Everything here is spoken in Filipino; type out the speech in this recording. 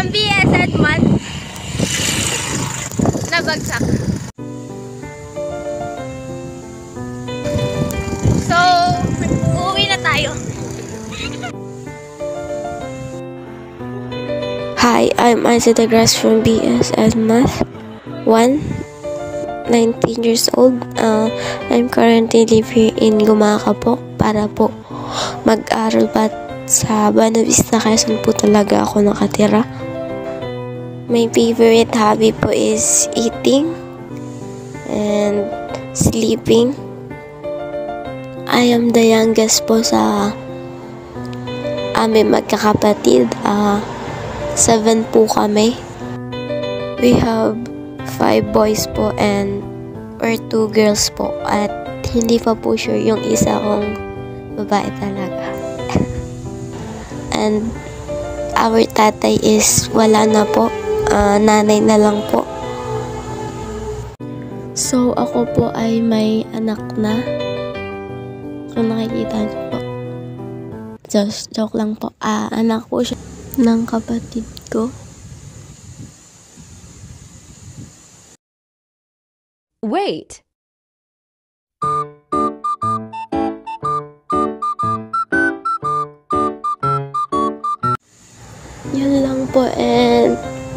from BS at Math. Nabagsak. So, uuwi na tayo. Hi, I'm Isa Degras from BS at Math 1, 19 years old. I'm currently live here in Gumaca po para po mag-aral, but sa Buena Vista, Quezon po talaga ako nakatira. My favorite hobby po is eating and sleeping. I am the youngest po sa aming magkakapatid. 7 po kami. We have 5 boys po or 2 girls po, at hindi pa po sure yung isa kong babae talaga. And our tatay is wala na po, nanay na lang po. So ako po ay may anak na, kung nakikita niyo po. Just joke lang po. Anak po siya ng kapatid ko. Wait. Yun lang po, and